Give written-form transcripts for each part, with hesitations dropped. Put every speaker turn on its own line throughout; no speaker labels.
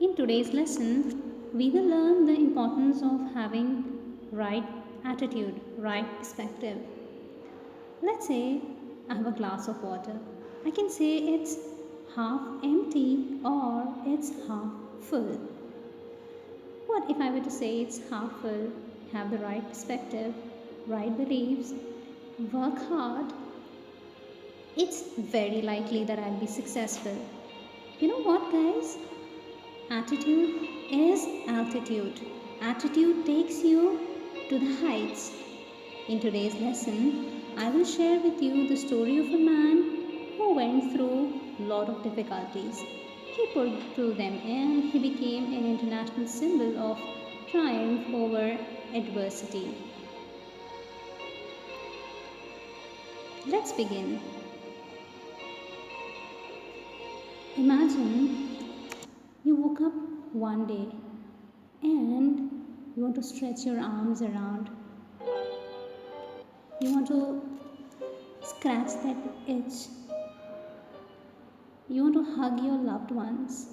In today's lesson, we will learn the importance of having right attitude, right perspective. Let's say I have a glass of water. I can say it's half empty or it's half full. What if I were to say it's half full, have the right perspective, right beliefs, work hard? It's very likely that I'll be successful. You know what, guys? Attitude is altitude. Attitude takes you to the heights. In today's lesson, I will share with you the story of a man who went through a lot of difficulties. He pulled through them and he became an international symbol of triumph over adversity. Let's begin. Imagine you woke up one day and you want to stretch your arms around. You want to scratch that itch. You want to hug your loved ones.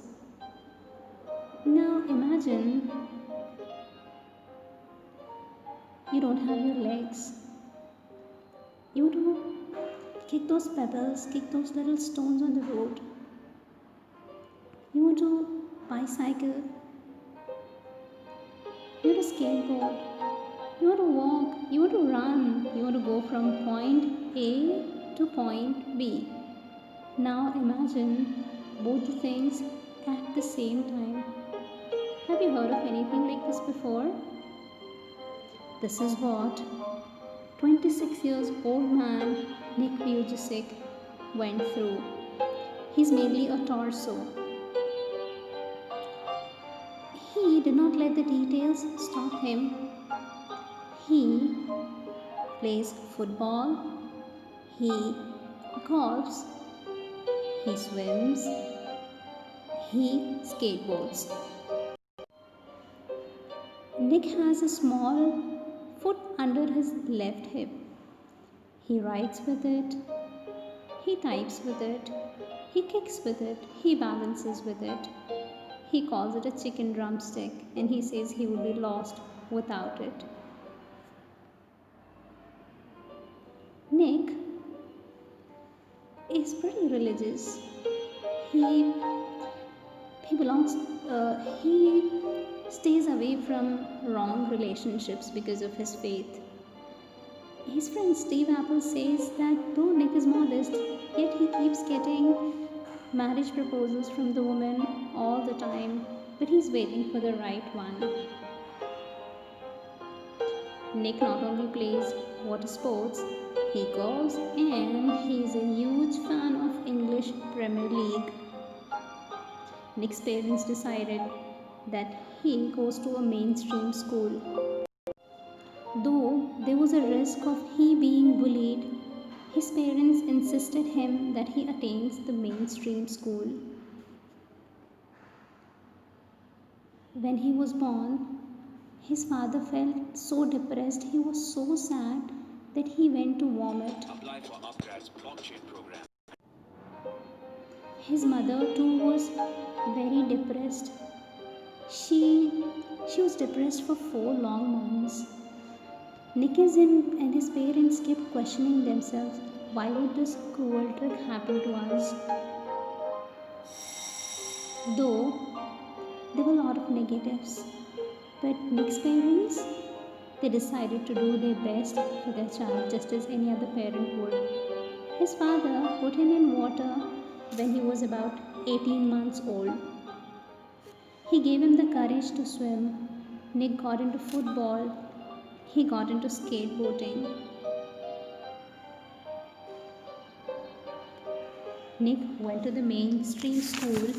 Now imagine you don't have your legs. You want to kick those pebbles, kick those little stones on the road. You want to bicycle. You want to skateboard. You want to walk. You want to run. You want to go from point A to point B. Now imagine both the things at the same time. Have you heard of anything like this before? This is what 26 years old man Nick Vujicic went through. He's mainly a torso. He did not let the details stop him. He plays football, he golfs, he swims, he skateboards. Nick has a small foot under his left hip. He writes with it, he types with it, he kicks with it, he balances with it. He calls it a chicken drumstick and he says he would be lost without it. Nick is pretty religious. He he stays away from wrong relationships because of his faith. His friend Steve Apple says that though Nick is modest, yet he keeps getting marriage proposals from the woman all the time, but he's waiting for the right one. Nick not only plays water sports, he golfs and he's a huge fan of English Premier League. Nick's parents decided that he goes to a mainstream school. Though there was a risk of he being bullied, his parents insisted him that he attains the mainstream school. When he was born, his father felt so depressed, he was so sad that he went to vomit. Apply for UpGrad's blockchain program. His mother too was very depressed. She was depressed for 4 long months. Nick and his parents kept questioning themselves, why would this cruel trick happen to us? Though there were a lot of negatives, but Nick's parents, they decided to do their best for their child just as any other parent would. His father put him in water when he was about 18 months old. He gave him the courage to swim. Nick got into football. He got into skateboarding. Nick went to the mainstream school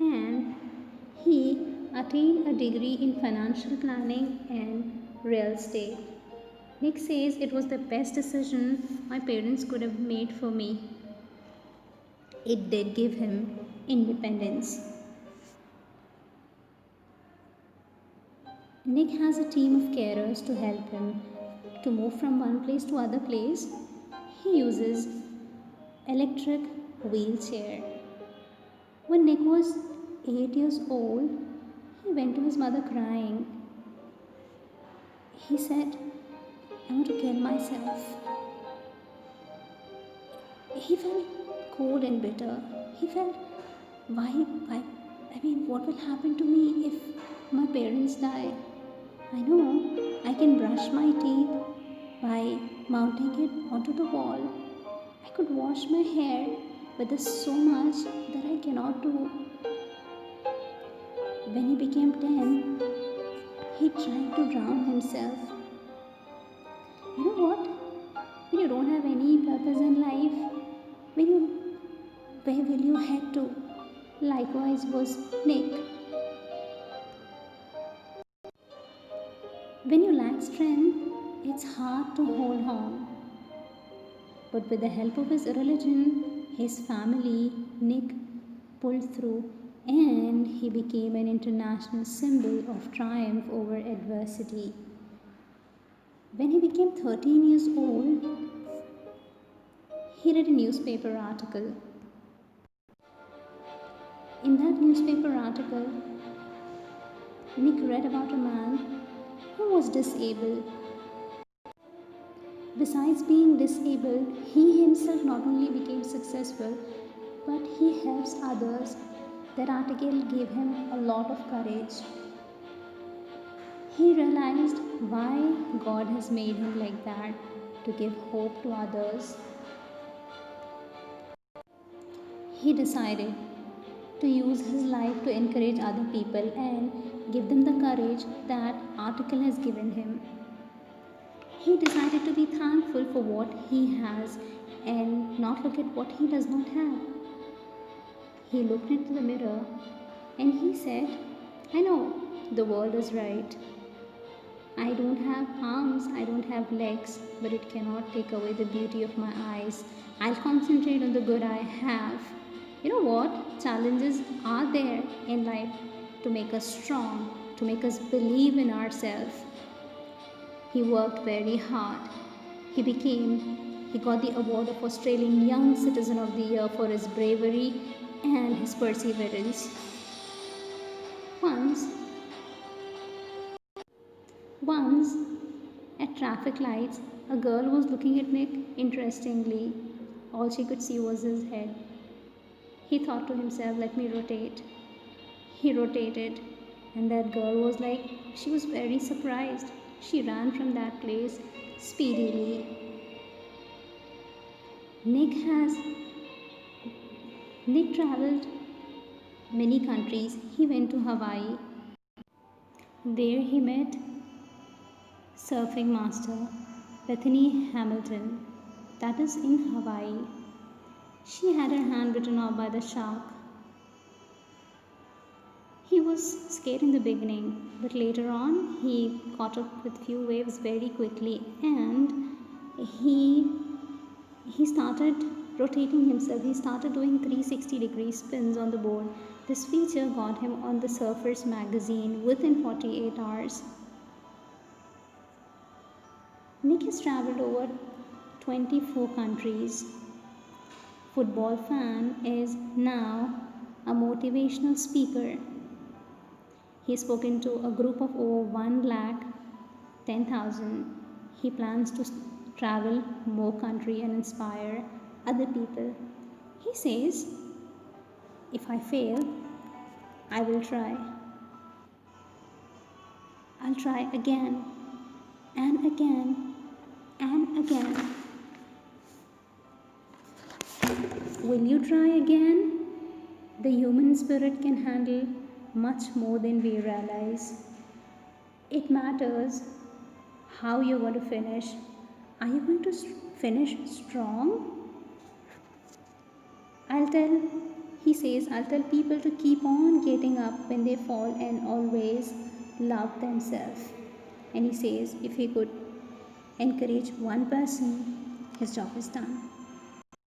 and he attained a degree in financial planning and real estate. Nick says it was the best decision my parents could have made for me. It did give him independence. Nick has a team of carers to help him to move from one place to other place. He uses electric wheelchair. When Nick was 8 years old, he went to his mother crying. He said, I want to kill myself. He felt cold and bitter. He felt, why, what will happen to me if my parents die? I know I can brush my teeth by mounting it onto the wall. I could wash my hair, but there's so much that I cannot do. When he became 10, he tried to drown himself. You know what? When you don't have any purpose in life, where will you head to? Likewise was Nick. When you lack strength, it's hard to hold on. But with the help of his religion, his family, Nick pulled through and he became an international symbol of triumph over adversity. When he became 13 years old, he read a newspaper article. In that newspaper article, Nick read about a man who was disabled. Besides being disabled, he himself not only became successful, but he helps others. That article gave him a lot of courage. He realized why God has made him like that, to give hope to others. He decided to use his life to encourage other people and give them the courage that article has given him. He decided to be thankful for what he has and not look at what he does not have. He looked into the mirror and he said, I know the world is right. I don't have arms, I don't have legs, but it cannot take away the beauty of my eyes. I'll concentrate on the good I have. You know what? Challenges are there in life to make us strong, to make us believe in ourselves. He worked very hard. He got the award of Australian Young Citizen of the Year for his bravery and his perseverance. Once, at traffic lights, a girl was looking at Nick interestingly. All she could see was his head. He thought to himself, let me rotate. He rotated, and that girl was like, she was very surprised. She ran from that place speedily. Nick traveled many countries. He went to Hawaii. There he met surfing master Bethany Hamilton, that is in Hawaii. She had her hand bitten off by the shark. He was scared in the beginning, but later on he caught up with few waves very quickly and he started rotating himself. He started doing 360-degree spins on the board. This feature got him on the Surfers magazine within 48 hours. Nick has traveled over 24 countries. Football fan is now a motivational speaker. He has spoken to a group of over 1,10,000. He plans to travel more country and inspire other people. He says, if I fail, I will try. I'll try again and again and again. Will you try again? The human spirit can handle much more than we realize. It matters how you're going to finish. Are you going to finish strong? I'll tell people to keep on getting up when they fall and always love themselves. And he says, if he could encourage one person, his job is done.